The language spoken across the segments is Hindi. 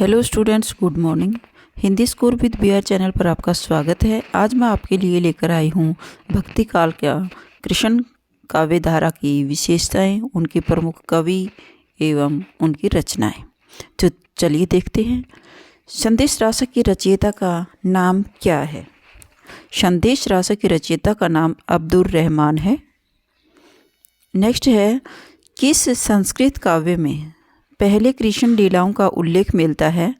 Hello students, good morning. Hindi score with BR channel पर आपका स्वागत है। आज मैं आपके लिए लेकर आई हूँ भक्ति काल का कृष्ण काव्य धारा की विशेषताएं, उनके प्रमुख कवि एवं उनकी रचनाएं। तो चलिए देखते हैं। संदेश रासक की रचयिता का नाम क्या है? संदेश रासक की रचयिता का नाम अब्दुर रहमान है। नेक्स्ट है, किस संस्कृत काव्य में पहले कृष्ण लीलाओं का उल्लेख मिलता है?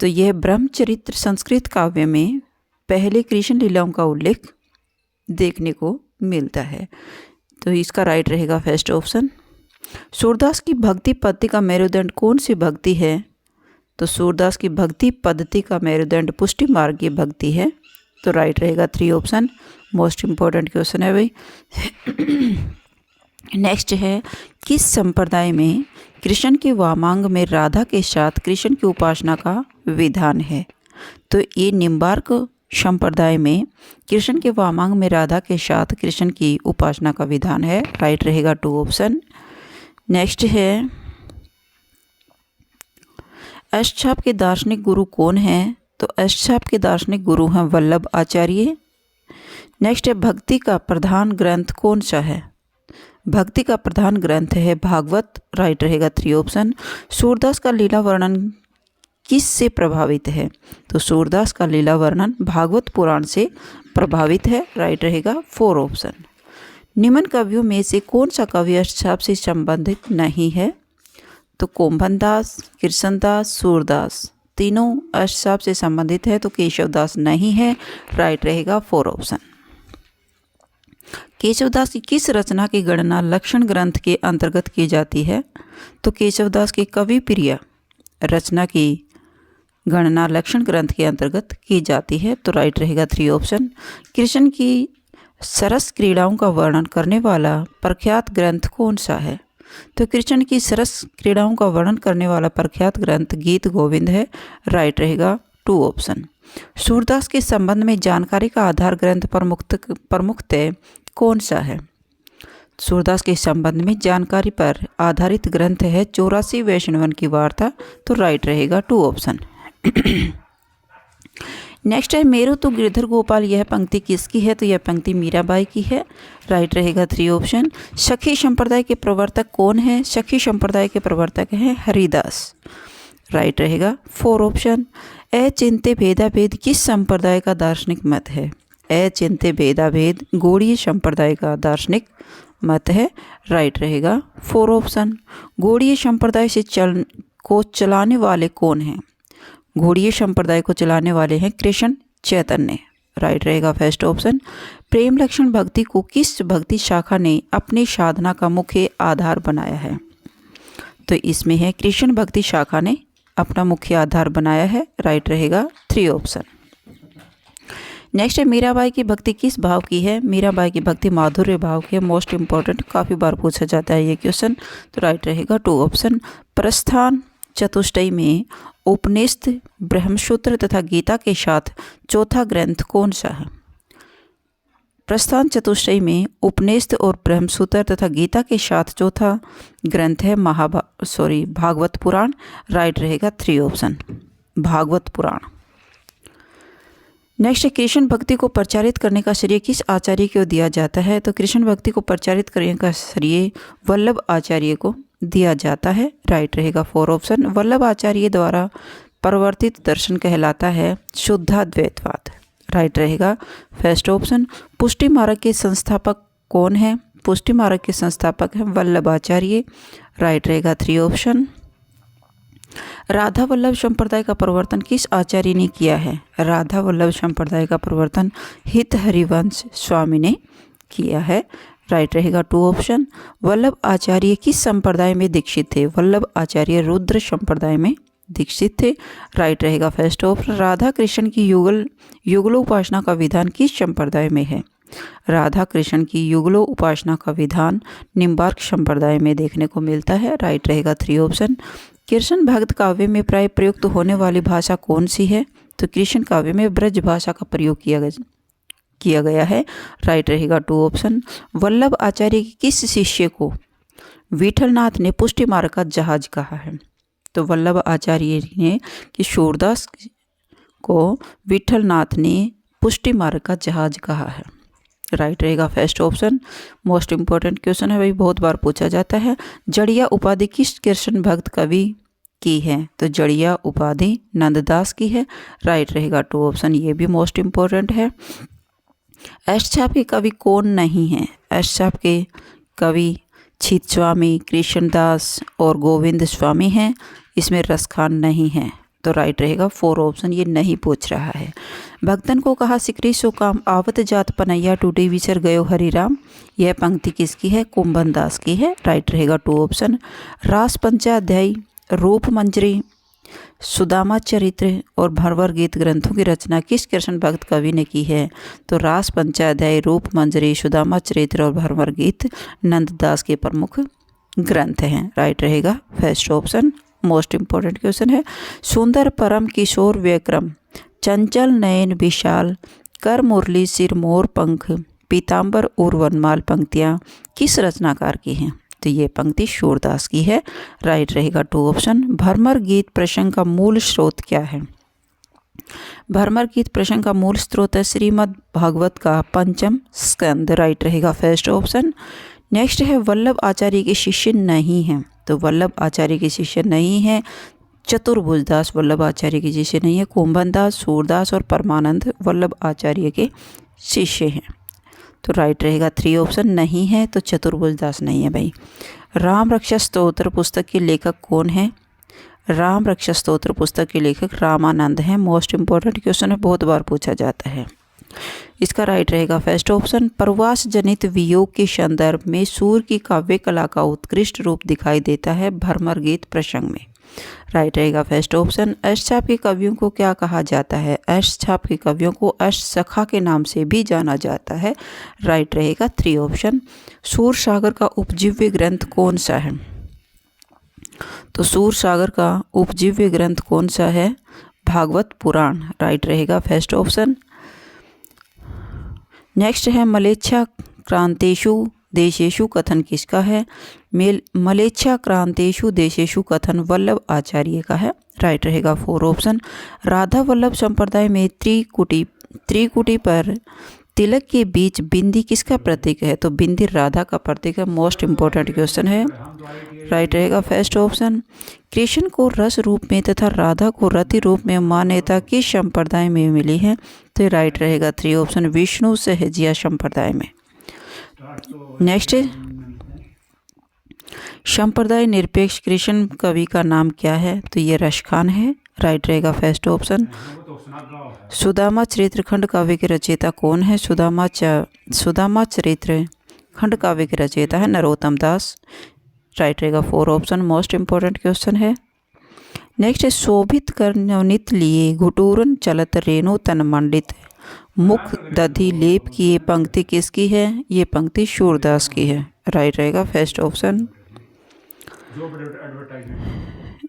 तो यह ब्रह्मचरित्र संस्कृत काव्य में पहले कृष्ण लीलाओं का उल्लेख देखने को मिलता है। तो इसका राइट रहेगा फर्स्ट ऑप्शन। सूरदास की भक्ति पद्धति का मेरुदंड कौन सी भक्ति है? तो सूरदास की भक्ति पद्धति का मेरुदंड पुष्टि मार्गीय भक्ति है। तो राइट रहेगा 3 ऑप्शन। मोस्ट इम्पोर्टेंट क्वेश्चन है भाई। नेक्स्ट है, किस संप्रदाय में कृष्ण के वामांग में राधा के साथ कृष्ण की उपासना का विधान है? तो ये निम्बार्क संप्रदाय में कृष्ण के वामांग में राधा के साथ कृष्ण की उपासना का विधान है। राइट रहेगा 2 ऑप्शन। नेक्स्ट है, अष्टछाप के दार्शनिक गुरु कौन हैं? तो अष्टछाप के दार्शनिक गुरु हैं वल्लभ आचार्य। नेक्स्ट है, भक्ति का प्रधान ग्रंथ कौन सा है? भक्ति का प्रधान ग्रंथ है भागवत। राइट रहेगा 3 ऑप्शन। सूरदास का लीला वर्णन किस से प्रभावित है? तो सूरदास का लीला वर्णन भागवत पुराण से प्रभावित है। राइट रहेगा 4 ऑप्शन। निम्न कवियों में से कौन सा कवि अष्टछाप से संबंधित नहीं है? तो कोम्भनदास, कृष्णदास, सूरदास तीनों अष्टछाप से संबंधित है। तो केशवदास नहीं है। राइट रहेगा 4 ऑप्शन। केशवदास की किस रचना की गणना लक्षण ग्रंथ के अंतर्गत की जाती है? तो केशवदास की कवि प्रिय रचना की गणना लक्षण ग्रंथ के अंतर्गत की जाती है। तो राइट रहेगा 3 ऑप्शन। कृष्ण की सरस क्रीड़ाओं का वर्णन करने वाला प्रख्यात ग्रंथ कौन सा है? तो कृष्ण की सरस क्रीड़ाओं का वर्णन करने वाला प्रख्यात ग्रंथ गीत गोविंद है। राइट रहेगा 2 ऑप्शन। सूरदास के संबंध में जानकारी का आधार ग्रंथ प्रमुखतः कौन सा है? सूरदास के संबंध में जानकारी पर आधारित ग्रंथ है 84 वैष्णवन की वार्ता। तो राइट रहेगा 2 ऑप्शन। नेक्स्ट है, मेरू तो गिरधर गोपाल, यह पंक्ति किसकी है? तो यह पंक्ति मीराबाई की है। राइट रहेगा 3 ऑप्शन। सखी संप्रदाय के प्रवर्तक कौन है? सखी संप्रदाय के प्रवर्तक हैं हरिदास। राइट रहेगा 4 ऑप्शन। अचिंत्य भेदाभेद किस संप्रदाय का दार्शनिक मत है? अचिंत्य भेदाभेद गौड़ीय संप्रदाय का दार्शनिक मत है। राइट रहेगा 4 ऑप्शन। गौड़ीय संप्रदाय से चलाने वाले कौन हैं? गौड़ीय संप्रदाय को चलाने वाले हैं कृष्ण चैतन्य। राइट रहेगा फर्स्ट ऑप्शन। प्रेम लक्षण भक्ति को किस भक्ति शाखा ने अपनी साधना का मुख्य आधार बनाया है? तो इसमें है कृष्ण भक्ति शाखा ने अपना मुख्य आधार बनाया है। राइट रहेगा 3 ऑप्शन। नेक्स्ट है, मीराबाई की भक्ति किस भाव की है? मीराबाई की भक्ति माधुर्य भाव की है। मोस्ट इंपॉर्टेंट, काफ़ी बार पूछा जाता है ये क्वेश्चन। तो राइट रहेगा 2 ऑप्शन। प्रस्थान चतुष्टयी में उपनिषद, ब्रह्मसूत्र तथा गीता के साथ चौथा ग्रंथ कौन सा है? प्रस्थान चतुष्टयी में उपनिषद और ब्रह्मसूत्र तथा गीता के साथ चौथा ग्रंथ है भागवत पुराण। राइट रहेगा 3 ऑप्शन, भागवत पुराण। नेक्स्ट, कृष्ण भक्ति को प्रचारित करने का श्रेय किस आचार्य को दिया जाता है? तो कृष्ण भक्ति को प्रचारित करने का श्रेय वल्लभ आचार्य को दिया जाता है। राइट रहेगा 4 ऑप्शन। वल्लभ आचार्य द्वारा प्रवर्तित दर्शन कहलाता है शुद्धाद्वैतवाद। राइट रहेगा फर्स्ट ऑप्शन। पुष्टि मार्ग के संस्थापक कौन है? पुष्टि मार्ग के संस्थापक हैं वल्लभ आचार्य। राइट रहेगा 3 ऑप्शन। राधा वल्लभ संप्रदाय का प्रवर्तन किस आचार्य ने किया है? राधा वल्लभ संप्रदाय का प्रवर्तन हित हरिवंश स्वामी ने किया है। राइट रहेगा 2 ऑप्शन। वल्लभ आचार्य किस संप्रदाय में दीक्षित थे? वल्लभ आचार्य रुद्र संप्रदाय में दीक्षित थे। राइट रहेगा फर्स्ट ऑप्शन। राधा कृष्ण की युगलोपासना का विधान किस संप्रदाय में है? राधा कृष्ण की युगलो उपासना का विधान निम्बार्क संप्रदाय में देखने को मिलता है। राइट रहेगा 3 ऑप्शन। कृष्ण भक्त काव्य में प्राय प्रयुक्त होने वाली भाषा कौन सी है? तो कृष्ण काव्य में ब्रज भाषा का प्रयोग किया गया है। राइट रहेगा 2 ऑप्शन। वल्लभ आचार्य के किस शिष्य को विठलनाथ ने पुष्टि मार्ग का जहाज कहा है? तो वल्लभ आचार्य ने कि सूरदास को विठलनाथ ने पुष्टि मार्ग का जहाज कहा है। राइट रहेगा first option. Most important question है भाई, बहुत बार पूछा जाता है। जड़िया उपाधि किस कृष्ण भक्त कवि की है? तो जड़िया उपाधि नंददास की है। राइट रहेगा 2 ऑप्शन, ये भी मोस्ट इम्पोर्टेंट है। अष्टछाप के कवि कौन नहीं है? अष्टछाप के कवि छित स्वामी, कृष्णदास और गोविंद स्वामी हैं। इसमें रसखान नहीं है। तो राइट रहेगा 4 ऑप्शन, ये नहीं पूछ रहा है। भक्तन को कहा सिकरी सो काम आवत जात पनैया टूटी विचर गयो हरिराम, यह पंक्ति किसकी है? कुंभन दास की है। राइट रहेगा 2 ऑप्शन। रास पंचाध्यायी, रूप मंजरी, सुदामा चरित्र और भरवर गीत ग्रंथों की रचना किस कृष्ण भक्त कवि ने की है? तो रास पंचाध्याय, रूप मंजरी, सुदामा चरित्र और भरवर गीत नंददास के प्रमुख ग्रंथ हैं। राइट रहेगा first option. Most important question है। सुंदर परम किशोर व्यक्रम, चंचल नयन विशाल, कर मुरली सिर मोर पंख, पीताम्बर और वनमाल पंक्तियाँ किस रचनाकार की हैं? तो ये पंक्ति सूरदास की है। राइट रहेगा 2 ऑप्शन। भरमर गीत प्रसंग का मूल स्रोत क्या है? भरमर गीत प्रसंग का मूल स्रोत है श्रीमद् भागवत का 5म स्कंद। राइट रहेगा फर्स्ट ऑप्शन। नेक्स्ट है वल्लभ आचार्य के शिष्य नहीं हैं। तो वल्लभ आचार्य के शिष्य नहीं है चतुर्भुज दास, वल्लभ आचार्य के शिष्य नहीं है। कुंभन दास, सूरदास और परमानंद वल्लभ आचार्य के शिष्य हैं। तो राइट रहेगा 3 ऑप्शन, नहीं है तो चतुर्भुज दास नहीं है भाई। राम रक्षा स्तोत्र पुस्तक के लेखक कौन है? राम रक्षा स्तोत्र पुस्तक के लेखक रामानंद हैं। मोस्ट इम्पोर्टेंट क्वेश्चन है, बहुत बार पूछा जाता है। इसका राइट रहेगा फर्स्ट ऑप्शन। प्रवास जनित वियोग के संदर्भ में सूर की काव्य कला का उत्कृष्ट रूप दिखाई देता है भरमर गीत प्रसंग में। राइट रहेगा फर्स्ट ऑप्शन। अष्टछाप के कवियों को क्या कहा जाता है? अष्टछाप के कवियों को अष्टसखा के नाम से भी जाना जाता है। राइट रहेगा 3 ऑप्शन। सूर सागर का उपजीव्य ग्रंथ कौन सा है? तो सूर सागर का उपजीव्य ग्रंथ कौन सा है? भागवत पुराण। राइट रहेगा फर्स्ट ऑप्शन। नेक्स्ट है मलेच्छा क्रांतेषु देशेषु कथन किसका है? मलेच्छा क्रांतेषु देशेषु कथन वल्लभ आचार्य का है। राइट रहेगा 4 ऑप्शन। राधा वल्लभ संप्रदाय में त्रिकुटी पर तिलक के बीच बिंदी किसका प्रतीक है? तो बिंदी राधा का प्रतीक है। मोस्ट इम्पोर्टेंट क्वेश्चन है। राइट रहेगा फर्स्ट ऑप्शन। कृष्ण को रस रूप में तथा राधा को रति रूप में मान्यता किस संप्रदाय में मिली है? तो राइट रहेगा 3 ऑप्शन, विष्णु सहजिया संप्रदाय में। नेक्स्ट संप्रदाय निरपेक्ष कृष्ण कवि का नाम क्या है? तो ये रसखान है। राइट रहेगा फर्स्ट ऑप्शन। सुदामा चरित्र खंड काव्य के रचयिता कौन है? सुदामा चरित्र खंड काव्य के रचयिता है नरोत्तम दास। राइट रहेगा 4 ऑप्शन। मोस्ट इम्पोर्टेंट क्वेश्चन है। नेक्स्ट है शोभित कर नवनीत लिए घुटूरन चलत रेणु तन मंडित मुख दधि लेप की ये पंक्ति किसकी है? ये पंक्ति सूरदास की है। राइट रहेगा फर्स्ट ऑप्शन।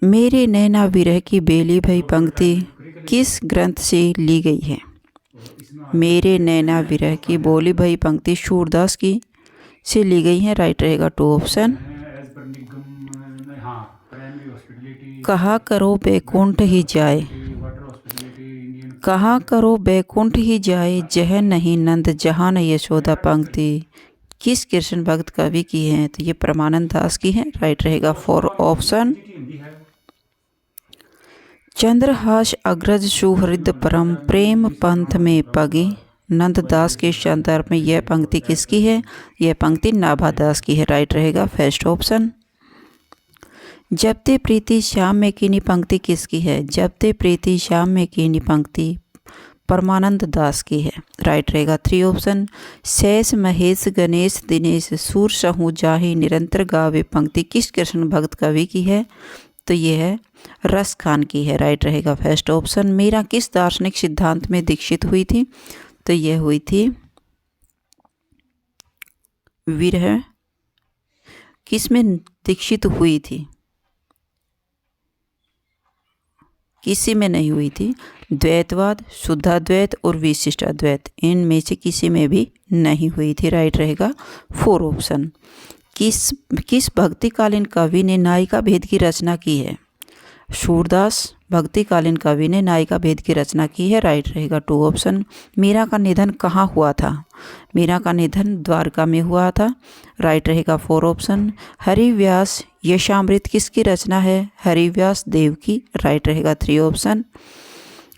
मेरे नैना विरह की बेली भई पंक्ति किस ग्रंथ से ली गई है? मेरे नैना विरह की बोली भई पंक्ति सूरदास की से ली गई है। राइट रहेगा 2 ऑप्शन। कहा करो बैकुंठ ही जाए, कहा करो बैकुंठ ही जाए जह नहीं नंद जहान यशोदा पंक्ति किस कृष्ण भक्त कवि की है? तो ये परमानंद दास की है। राइट रहेगा 4 ऑप्शन। चंद्रहास अग्रज सुहृद परम प्रेम पंथ में पगे नंददास के संदर्भ में यह पंक्ति किसकी है? यह पंक्ति नाभादास की है। राइट रहेगा फर्स्ट ऑप्शन। जब ते प्रीति श्याम में कीनी पंक्ति किसकी है? जब ते प्रीति श्याम में कीनी पंक्ति परमानंद दास की है। राइट रहेगा 3 ऑप्शन। शेष महेश गणेश दिनेश सूर सहू जाहि निरंतर गावे पंक्ति किस कृष्ण भक्त कवि की है? तो ये है रसखान की है। राइट रहेगा फर्स्ट ऑप्शन। मीरा किस दार्शनिक सिद्धांत में दीक्षित हुई थी? तो यह हुई थी विरह। किस में दीक्षित हुई थी? किसी में नहीं हुई थी। द्वैतवाद, शुद्धाद्वैत और विशिष्टाद्वैत, इनमें से किसी में भी नहीं हुई थी। राइट रहेगा 4 ऑप्शन। किस भक्तिकालीन कवि ने नायिका भेद की रचना की है? सूरदास भक्तिकालीन कवि ने नायिका भेद की रचना की है, राइट रहेगा 2 ऑप्शन। मीरा का निधन कहाँ हुआ था? मीरा का निधन द्वारका में हुआ था, राइट रहेगा 4 ऑप्शन। हरिव्यास यशामृत किसकी रचना है? हरिव्यास देव की, राइट रहेगा 3 ऑप्शन।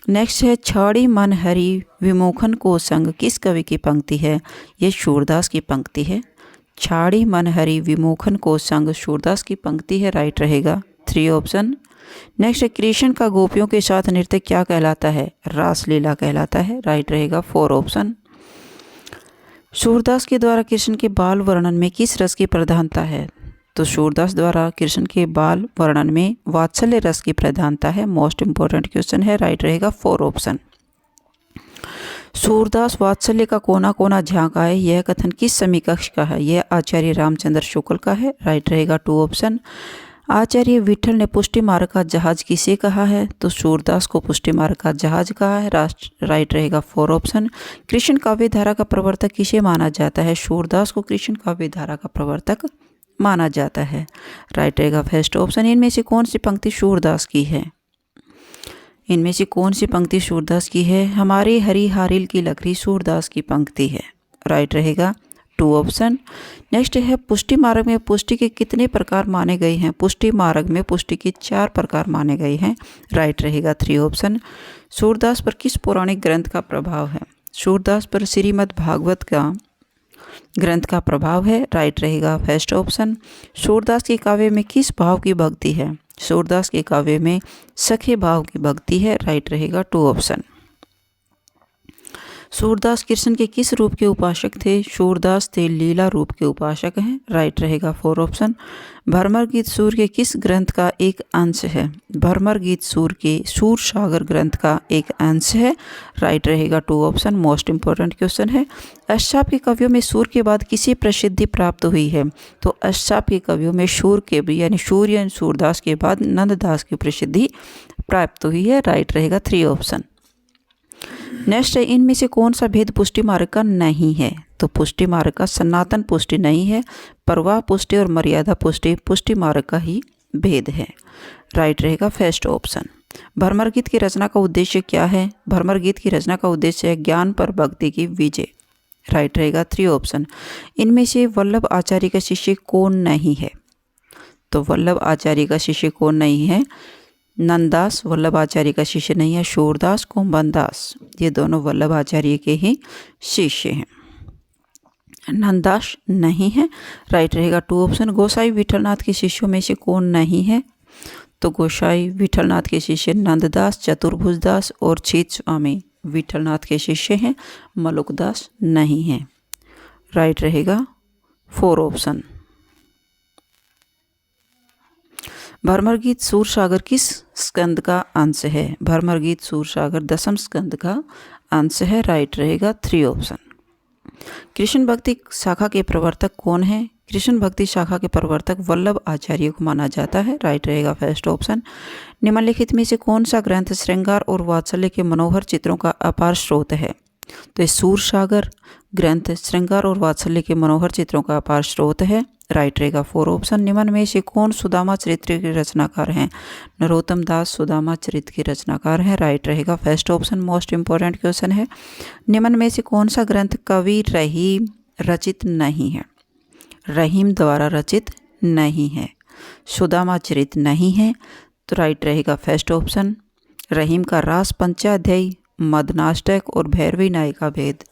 नेक्स्ट है छाड़ी मन हरि विमुखन को संग किस कवि की पंक्ति है? ये सूरदास की पंक्ति है। छाड़ी मन हरि विमुखन को संग सूरदास की पंक्ति है, राइट रहेगा 3 ऑप्शन। नेक्स्ट कृष्ण का गोपियों के साथ नृत्य क्या कहलाता है? रासलीला कहलाता है, राइट रहेगा 4 ऑप्शन। सूरदास के द्वारा कृष्ण के बाल वर्णन में किस रस की प्रधानता है? तो सूरदास द्वारा कृष्ण के बाल वर्णन में वात्सल्य रस की प्रधानता है। मोस्ट इंपॉर्टेंट क्वेश्चन है, राइट रहेगा 4 ऑप्शन। सूरदास वात्सल्य का कोना कोना झांका है, यह कथन किस समीकक्ष का है? यह आचार्य रामचंद्र शुक्ल का है, राइट रहेगा 2 ऑप्शन। आचार्य विठल ने पुष्टि मार्ग का जहाज किसे कहा है? तो सूरदास को पुष्टि मार्ग का जहाज कहा है, राइट रहेगा 4 ऑप्शन। कृष्ण काव्य धारा का प्रवर्तक किसे माना जाता है? सूरदास को कृष्ण काव्य धारा का प्रवर्तक माना जाता है, राइट रहेगा फर्स्ट ऑप्शन। इनमें से कौन सी पंक्ति सूरदास की है? इनमें से कौन सी पंक्ति सूरदास की है? हमारे हरि हारिल की लकड़ी सूरदास की पंक्ति है, राइट रहेगा 2 ऑप्शन। नेक्स्ट है पुष्टि मार्ग में पुष्टि के कितने प्रकार माने गए हैं? पुष्टि मार्ग में पुष्टि के 4 प्रकार माने गए हैं, राइट रहेगा 3 ऑप्शन। सूरदास पर किस पौराणिक ग्रंथ का प्रभाव है? सूरदास पर श्रीमद् भागवत का ग्रंथ का प्रभाव है, राइट रहेगा फर्स्ट ऑप्शन। सूरदास के काव्य में किस भाव की भक्ति है? सूरदास के काव्य में सखे भाव की भक्ति है, राइट रहेगा 2 ऑप्शन। सूरदास कृष्ण के किस रूप के उपासक थे? सूरदास थे लीला रूप के उपासक हैं, राइट रहेगा 4 ऑप्शन। भरमर गीत सूर के किस ग्रंथ का एक अंश है? भरमर गीत सूर के सूर सागर ग्रंथ का एक अंश है, राइट रहेगा 2 ऑप्शन। मोस्ट इंपॉर्टेंट क्वेश्चन है, अष्टाप के कवियों में सूर के बाद किसे प्रसिद्धि प्राप्त हुई है? तो अष्टाप के कवियों में सूर के यानी सूर्य सूरदास के बाद नंददास की प्रसिद्धि प्राप्त हुई है, राइट रहेगा 3 ऑप्शन। नेक्स्ट है इनमें से कौन सा भेद पुष्टि मार्ग का नहीं है? तो पुष्टि मार्ग का सनातन पुष्टि नहीं है, प्रवाह पुष्टि और मर्यादा पुष्टि पुष्टि मार्ग का ही भेद है, राइट रहेगा फर्स्ट ऑप्शन। भरमर गीत की रचना का उद्देश्य क्या है? भरमर गीत की रचना का उद्देश्य है ज्ञान पर भक्ति की विजय, राइट रहेगा 3 ऑप्शन। इनमें से वल्लभ आचार्य का शिष्य कौन नहीं है? तो वल्लभ आचार्य का शिष्य कौन नहीं है? नंददास वल्लभ आचार्य का शिष्य नहीं है। सूरदास कुंभनदास ये दोनों वल्लभ आचार्य के ही शिष्य हैं, नंददास नहीं है, राइट रहेगा 2 ऑप्शन। गोसाई विठलनाथ के शिष्यों में से कौन नहीं है? तो गोसाई विठलनाथ के शिष्य नंददास, चतुर्भुजदास और छीत स्वामी विठलनाथ के शिष्य हैं, मलुकदास नहीं है, राइट रहेगा 4 ऑप्शन। भरमर गीत सूरसागर किस स्कंद का अंश है? भरमर गीत सूरसागर 10वें स्कंद का अंश है, राइट रहेगा 3 ऑप्शन। कृष्ण भक्ति शाखा के प्रवर्तक कौन है? कृष्ण भक्ति शाखा के प्रवर्तक वल्लभ आचार्य को माना जाता है, राइट रहेगा फर्स्ट ऑप्शन। निम्नलिखित में से कौन सा ग्रंथ श्रृंगार और वात्सल्य के मनोहर चित्रों का अपार स्रोत है? तो ये सूरसागर ग्रंथ श्रृंगार और वात्सल्य के मनोहर चित्रों का अपार स्रोत है, राइट रहेगा 4 ऑप्शन। निम्न में से कौन सुदामा चरित्र के रचनाकार हैं? नरोत्तम दास सुदामा चरित्र के रचनाकार हैं, राइट रहेगा first option. Most important question है, निम्न में से कौन सा ग्रंथ कवि रहीम रचित नहीं है? रहीम द्वारा रचित नहीं है, सुदामा चरित्र नहीं है, तो राइट रहेगा फर्स्ट ऑप्शन। रहीम का रास पंचाध्यायी, मदनाष्टक और भैरवी नायिका भेद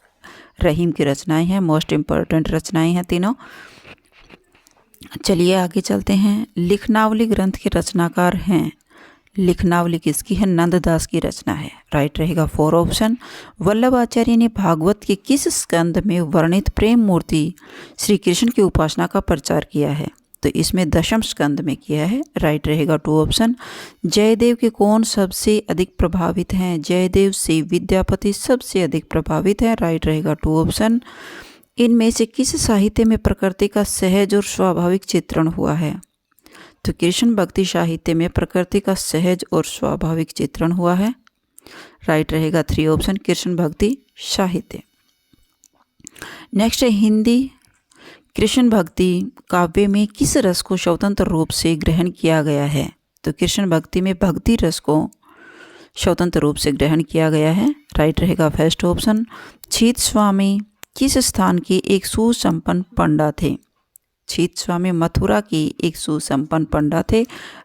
रहीम की रचनाएं हैं, मोस्ट इंपॉर्टेंट रचनाएं हैं तीनों। चलिए आगे चलते हैं। लिखनावली ग्रंथ के रचनाकार हैं, लिखनावली किसकी है? नंददास की रचना है, राइट रहेगा 4 ऑप्शन। वल्लभ आचार्य ने भागवत के किस स्कंद में वर्णित प्रेम मूर्ति श्री कृष्ण की उपासना का प्रचार किया है? तो इसमें 10वें स्कंद में किया है, राइट रहेगा 2 ऑप्शन। जयदेव के कौन सबसे अधिक प्रभावित हैं? जयदेव से विद्यापति सबसे अधिक प्रभावित है, राइट रहेगा 2 ऑप्शन। इनमें से किस साहित्य में प्रकृति का सहज और स्वाभाविक चित्रण हुआ है? तो कृष्ण भक्ति साहित्य में प्रकृति का सहज और स्वाभाविक चित्रण हुआ है, राइट रहेगा 3 ऑप्शन कृष्ण भक्ति साहित्य। नेक्स्ट है हिंदी कृष्ण भक्ति काव्य में किस रस को स्वतंत्र रूप से ग्रहण किया गया है? तो कृष्ण भक्ति में भक्ति रस को स्वतंत्र रूप से ग्रहण किया गया है। राइट रहेगा फर्स्ट ऑप्शन। छीत स्वामी किस स्थान के एक सुसंपन्न पंडा थे? छीत स्वामी मथुरा की एक सुसंपन्न पंडा थे।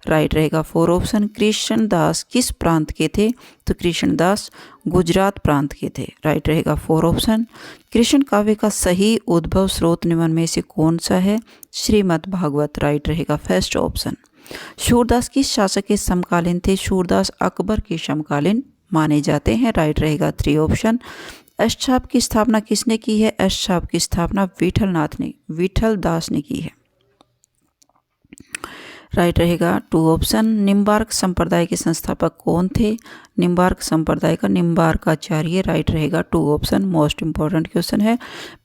राइट रहेगा 4 ऑप्शन। कृष्णदास किस प्रांत के थे? तो कृष्णदास गुजरात प्रांत के थे। राइट रहेगा 4 ऑप्शन। कृष्ण काव्य का सही उद्भव स्रोत निम्न में से कौन सा है? श्रीमद् भागवत। राइट रहेगा फर्स्ट ऑप्शन। सूरदास किस शासक के समकालीन थे? सूरदास अकबर के समकालीन माने जाते हैं। राइट रहेगा 3 ऑप्शन। अष्टछाप की स्थापना किसने की है? अष्टछाप की स्थापना विठल दास ने की है। राइट रहेगा 2 ऑप्शन। निम्बार्क संप्रदाय के संस्थापक कौन थे? निम्बार्क संप्रदाय का निम्बार्काचार्य। राइट रहेगा 2 ऑप्शन। मोस्ट इंपॉर्टेंट क्वेश्चन है।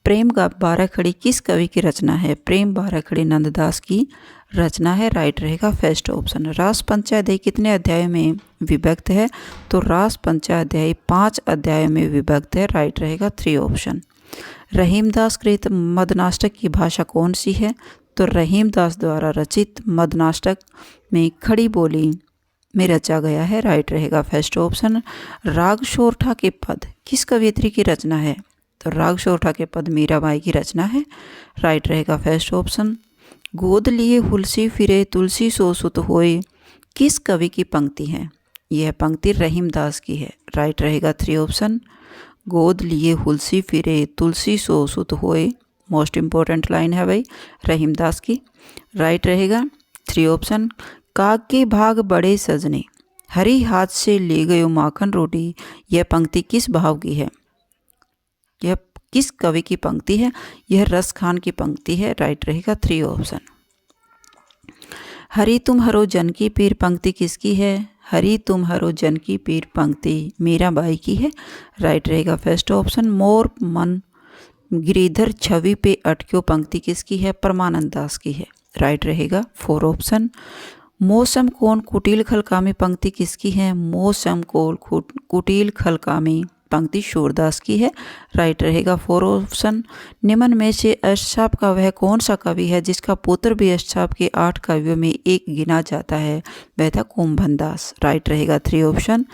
प्रेम बाराखड़ी किस कवि की रचना है? प्रेम बाराखड़ी नंददास की रचना है। राइट रहेगा फर्स्ट ऑप्शन। रास पंचाध्याय कितने अध्यायों में विभक्त है? तो रास पंचाध्याय 5 अध्यायों में विभक्त है। राइट रहेगा 3 ऑप्शन। रहीमदास कृत मदनाष्टक की भाषा कौन सी है? तो रहीमदास द्वारा रचित मदनाष्टक में खड़ी बोली में रचा गया है। राइट रहेगा फर्स्ट ऑप्शन। राग शोरठा के पद किस कवयित्री की रचना है? तो राग शोरठा के पद मीराबाई की रचना है। राइट रहेगा फर्स्ट ऑप्शन। गोद लिए हुलसी फिरे तुलसी सो सुत होए किस कवि की पंक्ति है? यह पंक्ति रहीमदास की है। राइट रहेगा 3 ऑप्शन। गोद लिए हुलसी फिरे तुलसी सो सुत होए मोस्ट इंपॉर्टेंट लाइन है भाई, रहीमदास की। राइट रहेगा 3 ऑप्शन। काग के भाग बड़े सजने हरी हाथ से ले गयो माखन रोटी यह पंक्ति किस भाव की है? यह किस कवि की पंक्ति है? यह रस खान की पंक्ति है। राइट रहेगा 3 ऑप्शन। हरि तुम हरो जन की पीर पंक्ति किसकी है? हरि तुम हरो जन की पीर पंक्ति मीराबाई की है। राइट रहेगा फर्स्ट ऑप्शन। मोर मन गिरिधर छवि पे अटक्यो पंक्ति किसकी है? परमानंद दास की है। राइट रहेगा 4 ऑप्शन। मौसम कौन कुटिल खलकामी पंक्ति किसकी है? मौसम कौन कुटिल खलकामी पंक्ति सूरदास की है। राइट रहेगा 4 ऑप्शन। निम्न में से अष्टछाप का वह कौन सा कवि है जिसका पुत्र भी अष्टछाप के 8 कवियों में एक गिना जाता है? वह था कुंभन दास। राइट रहेगा 3 ऑप्शन।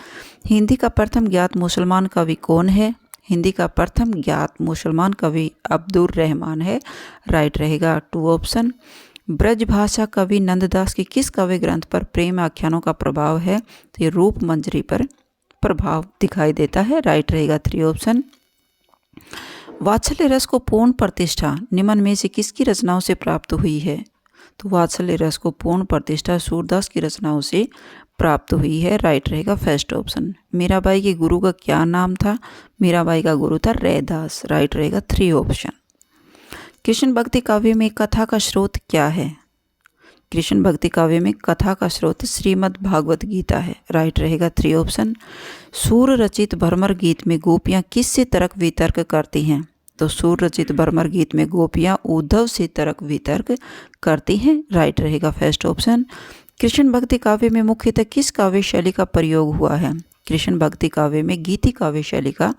हिंदी का प्रथम ज्ञात मुसलमान कवि कौन है? हिंदी का प्रथम ज्ञात मुसलमान कवि अब्दुर रहमान है। राइट रहेगा 2 ऑप्शन। ब्रजभाषा कवि नंददास के किस काव्य ग्रंथ पर प्रेम आख्यानों का प्रभाव है? तो ये रूप मंजरी पर प्रभाव दिखाई देता है। राइट रहेगा 3 ऑप्शन। वात्सल्य रस को पूर्ण प्रतिष्ठा निम्न में से किसकी रचनाओं से प्राप्त हुई है? तो वात्सल्य रस को पूर्ण प्रतिष्ठा सूरदास की रचनाओं से प्राप्त हुई है। राइट रहेगा फर्स्ट ऑप्शन। मीराबाई के गुरु का क्या नाम था? मीराबाई का गुरु था रैदास। राइट रहेगा 3 ऑप्शन। कृष्ण भक्ति काव्य में कथा का स्रोत क्या है? कृष्ण भक्ति काव्य में कथा का स्रोत श्रीमद् भागवत गीता है। राइट रहेगा 3 ऑप्शन। सूर रचित भ्रमर गीत में गोपियाँ किससे तर्क वितर्क करती हैं? तो सूर रचित भ्रमर गीत में गोपियाँ उद्धव से तर्क वितर्क करती हैं। राइट रहेगा फर्स्ट ऑप्शन। कृष्ण भक्ति काव्य में मुख्यतः किस काव्य शैली का प्रयोग हुआ है? कृष्ण भक्ति काव्य में गीति काव्य शैली का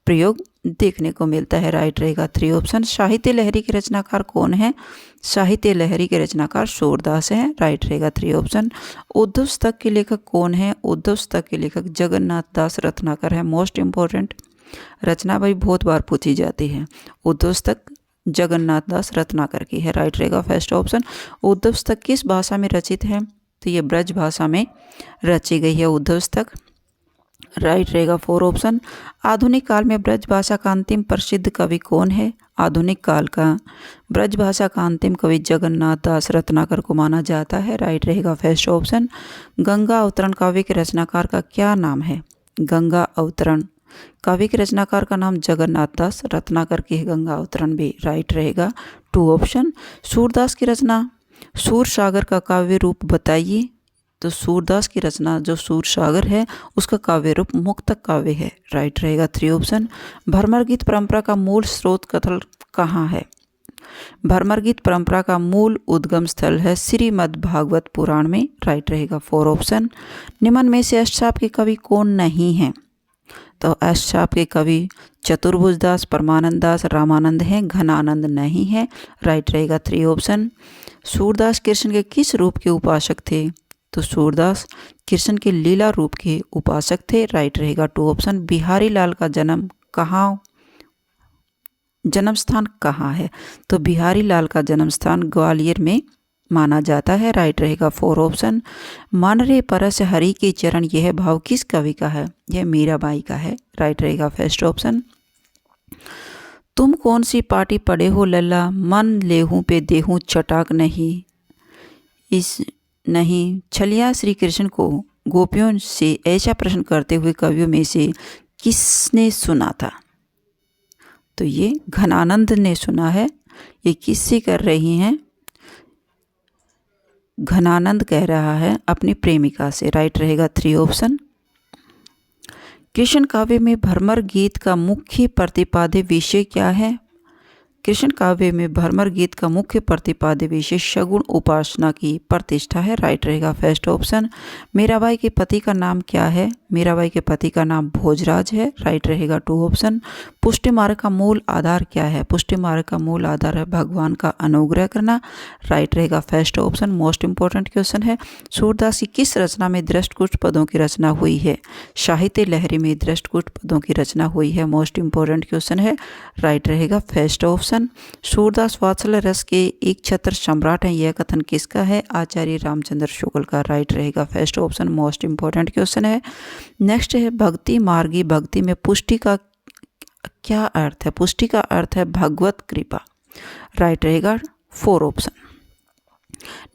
प्रयोग देखने को मिलता है। राइट रहेगा 3 ऑप्शन। साहित्य लहरी के रचनाकार कौन है? साहित्य लहरी के रचनाकार सूरदास हैं। राइट रहेगा 3 ऑप्शन। उद्धव स्तक के लेखक कौन है? उद्धव स्तक के लेखक जगन्नाथ दास रत्नाकर है। मोस्ट इंपॉर्टेंट रचना भाई बहुत बार पूछी जाती है। उद्धव स्तक जगन्नाथ दास रत्नाकर की है। राइट रहेगा फर्स्ट ऑप्शन। उद्धव स्तक किस भाषा में रचित है? तो ये ब्रज भाषा में रची गई है उद्धव स्तक। राइट रहेगा 4 ऑप्शन। आधुनिक काल में ब्रज भाषा का अंतिम प्रसिद्ध कवि कौन है? आधुनिक काल का ब्रज भाषा का अंतिम कवि जगन्नाथ दास रत्नाकर को माना जाता है। राइट रहेगा फर्स्ट ऑप्शन। गंगा अवतरण काव्य के रचनाकार का क्या नाम है? गंगा अवतरण काव्य के रचनाकार का नाम जगन्नाथ दास रत्नाकर की है। गंगा अवतरण भी राइट रहेगा 2 ऑप्शन। सूरदास की रचना सूर सागर का काव्य रूप बताइए। तो सूरदास की रचना जो सूर सागर है उसका काव्य रूप मुक्तक काव्य है। राइट रहेगा 3 ऑप्शन। भ्रमर गीत परंपरा का मूल स्रोत कथल कहाँ है? भ्रमर गीत परंपरा का मूल उद्गम स्थल है श्रीमद् भागवत पुराण में। राइट रहेगा 4 ऑप्शन। निम्न में से अष्टछाप के कवि कौन नहीं हैं? तो अष्टछाप के कवि चतुर्भुज दास, परमानंद दास, रामानंद हैं, घनानंद नहीं है। राइट रहेगा 3 ऑप्शन। सूरदास कृष्ण के किस रूप के उपासक थे? तो सूरदास कृष्ण के लीला रूप के उपासक थे, राइट रहेगा 2 ऑप्शन। बिहारी लाल का जन्म जन्म स्थान कहाँ है? तो बिहारी लाल का जन्म स्थान ग्वालियर में माना जाता है, राइट रहेगा 4 ऑप्शन। मन रे परस हरि के चरण, यह भाव किस कवि का है? यह मीराबाई का है, राइट रहेगा फर्स्ट ऑप्शन। तुम कौन सी पार्टी पढ़े हो लल्ला, मन लेहूं पे देहूं चटाक नहीं इस नहीं। छलिया श्री कृष्ण को गोपियों से ऐसा प्रश्न करते हुए कवियों में से किसने सुना था? तो ये घनानंद ने सुना है। ये किससे कर रही हैं? घनानंद कह रहा है अपनी प्रेमिका से, राइट रहेगा 3 ऑप्शन। कृष्ण काव्य में भ्रमर गीत का मुख्य प्रतिपाद्य विषय क्या है? कृष्ण काव्य में भ्रमर गीत का मुख्य प्रतिपाद्य विषय सगुण उपासना की प्रतिष्ठा है, राइट रहेगा फर्स्ट ऑप्शन। मीराबाई के पति का नाम क्या है? मीराबाई के पति का नाम भोजराज है, राइट रहेगा 2 ऑप्शन। पुष्टि मार्ग का मूल आधार क्या है? पुष्टि मार्ग का मूल आधार है भगवान का अनुग्रह करना, राइट रहेगा first option. Most important question है, सूरदास की किस रचना में दृष्टकुट पदों की रचना हुई है? साहित्य लहरी में दृष्टकुट पदों की रचना हुई है, मोस्ट इंपॉर्टेंट क्वेश्चन है, राइट रहेगा फर्स्ट ऑप्शन। सूरदास वात्सल्य रस के एक छत्र सम्राट है, यह कथन किसका है? आचार्य रामचंद्र शुक्ल का, राइट रहेगा first option. Most important question है। नेक्स्ट है भक्ति मार्गी भक्ति में पुष्टि का क्या अर्थ है? पुष्टि का अर्थ है भगवत कृपा, राइट रहेगा 4 ऑप्शन।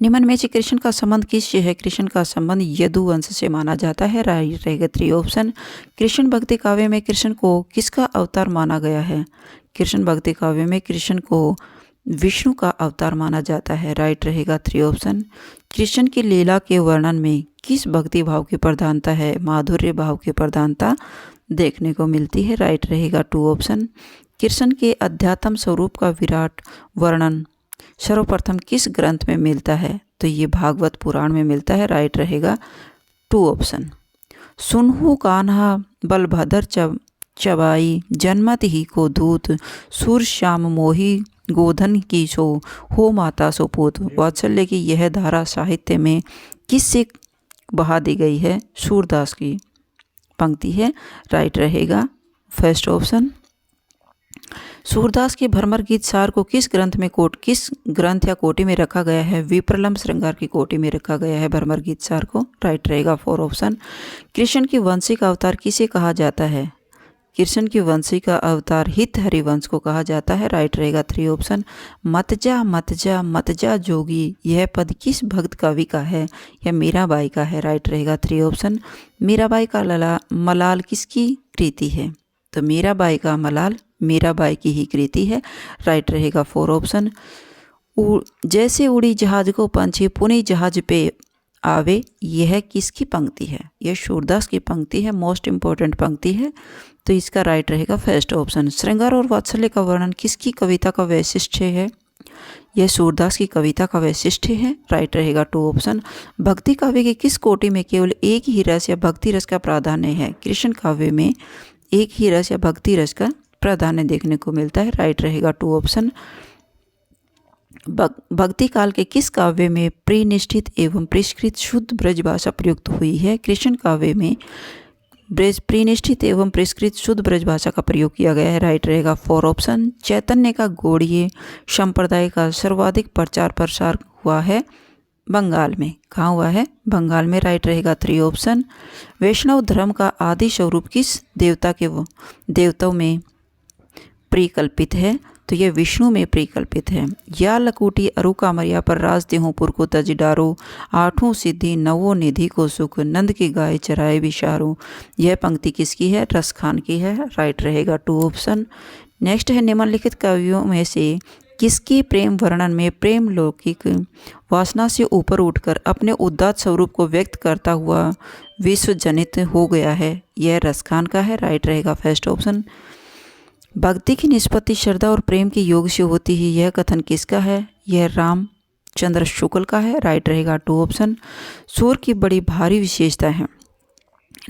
निम्न में से कृष्ण का संबंध किससे है? कृष्ण का संबंध यदुवंश से माना जाता है, राइट रहेगा 3 ऑप्शन। कृष्ण भक्ति काव्य में कृष्ण को किसका अवतार माना गया है? कृष्ण भक्ति काव्य में कृष्ण को विष्णु का अवतार माना जाता है, राइट रहेगा 3 ऑप्शन। कृष्ण की लीला के वर्णन में किस भक्ति भाव की प्रधानता है? माधुर्य भाव की प्रधानता देखने को मिलती है, राइट रहेगा 2 ऑप्शन। कृष्ण के अध्यात्म स्वरूप का विराट वर्णन सर्वप्रथम किस ग्रंथ में मिलता है? तो ये भागवत पुराण में मिलता है, राइट रहेगा 2 ऑप्शन। सुनहु कान्हा बलभद्र चबाई जन्मत ही को दूत, सूर श्याम मोही गोधन की सो हो माता सो पूत। वात्सल्य की यह धारा साहित्य में किससे बहा दी गई है? सूरदास की पंक्ति है, राइट रहेगा फर्स्ट ऑप्शन। सूरदास के भ्रमर गीत सार को किस ग्रंथ या कोटि में रखा गया है? विप्रलंब श्रृंगार की कोटि में रखा गया है भ्रमर गीत सार को, राइट रहेगा 4 ऑप्शन। कृष्ण की वंशी का अवतार किसे कहा जाता है? कृष्ण की वंशी का अवतार हित हरिवंश को कहा जाता है, राइट रहेगा 3 ऑप्शन। मत जा मत जा मत जा जोगी, यह पद किस भक्त कवि का है? यह मीराबाई का है, राइट रहेगा 3 ऑप्शन। मीराबाई का मलाल किसकी कृति है? तो मीराबाई का मलाल मीराबाई की ही कृति है, राइट रहेगा 4 ऑप्शन। जैसे उड़ी जहाज को पंछी पुणे जहाज पे आवे, यह किसकी पंक्ति है? यह सूरदास की पंक्ति है, मोस्ट इंपॉर्टेंट पंक्ति है, तो इसका राइट रहेगा फर्स्ट ऑप्शन। श्रृंगार और वात्सल्य का वर्णन किसकी कविता का वैशिष्ट्य है? यह सूरदास की कविता का वैशिष्ट्य है, राइट रहेगा 2 ऑप्शन। भक्ति काव्य के किस कोटि में केवल एक ही रस या भक्ति रस का प्राधान्य है? कृष्ण काव्य में एक ही रस या भक्ति रस का प्राधान्य देखने को मिलता है, राइट रहेगा 2 ऑप्शन। भक्ति काल के किस काव्य में प्रीनिष्ठित एवं परिष्कृत शुद्ध ब्रज भाषा प्रयुक्त हुई है? कृष्ण काव्य में प्रीनिष्ठित एवं परिष्कृत शुद्ध ब्रज भाषा का प्रयोग किया गया है, राइट रहेगा 4 ऑप्शन। चैतन्य का गौड़ीय संप्रदाय का सर्वाधिक प्रचार प्रसार हुआ है बंगाल में, कहाँ हुआ है? बंगाल में, राइट रहेगा 3 ऑप्शन। वैष्णव धर्म का आदि स्वरूप किस देवताओं में परिकल्पित है? तो यह विष्णु में परिकल्पित है। या लकुटी अरु कामरिया पर राज देहूपुर को तज डारो, आठों सिद्धि नवो निधि को सुख, नंद की गाय चराए विशारो, यह पंक्ति किसकी है? रस खान की है, राइट रहेगा 2 ऑप्शन। नेक्स्ट है निम्नलिखित कवियों में से किसकी प्रेम वर्णन में प्रेम लौकिक वासना से ऊपर उठकर अपने उदात्त स्वरूप को व्यक्त करता हुआ विश्वजनित हो गया है? यह रस खान का है, राइट रहेगा फर्स्ट ऑप्शन। भक्ति की निष्पत्ति श्रद्धा और प्रेम के योग से होती है, यह कथन किसका है? यह रामचंद्र शुक्ल का है, राइट रहेगा 2 ऑप्शन। सूर की बड़ी भारी विशेषता है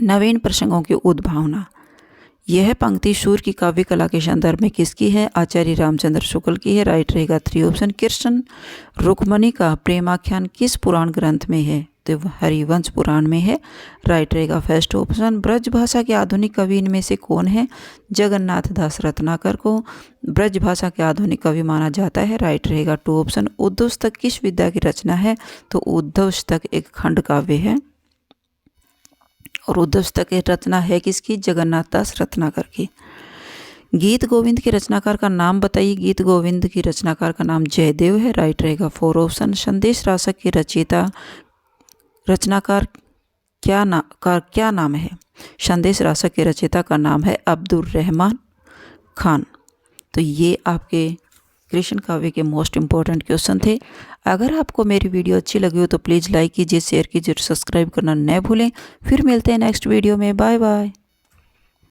नवीन प्रसंगों की उद्भावना, यह पंक्ति सूर की काव्य कला के संदर्भ में किसकी है? आचार्य रामचंद्र शुक्ल की है, राइट रहेगा 3 ऑप्शन। कृष्ण रुक्मणी का प्रेमाख्यान किस पुराण ग्रंथ में है? तो हरिवंश पुराण में है, राइट रहेगा फर्स्ट ऑप्शन। ब्रज भाषा के आधुनिक कवि इनमें से कौन है? जगन्नाथ दास रत्नाकर को ब्रज भाषा के आधुनिक कवि माना जाता है, राइट रहेगा 2 ऑप्शन। उद्धवस्तक किस विद्या की रचना है? तो उद्धवस्तक एक खंड काव्य है और उद्धवस्तक की रचना है किसकी? जगन्नाथ दास रत्नाकर की। गीत गोविंद के रचनाकार का नाम बताइए। गीत गोविंद की रचनाकार का नाम जयदेव है, राइट रहेगा 4 ऑप्शन। संदेश रासक के रचनाकार क्या नाम है? संदेश रासक के रचयिता का नाम है अब्दुल रहमान खान। तो ये आपके कृष्ण काव्य के मोस्ट इम्पॉर्टेंट क्वेश्चन थे। अगर आपको मेरी वीडियो अच्छी लगी हो तो प्लीज़ लाइक कीजिए, शेयर कीजिए और सब्सक्राइब करना न भूलें। फिर मिलते हैं नेक्स्ट वीडियो में। Bye bye.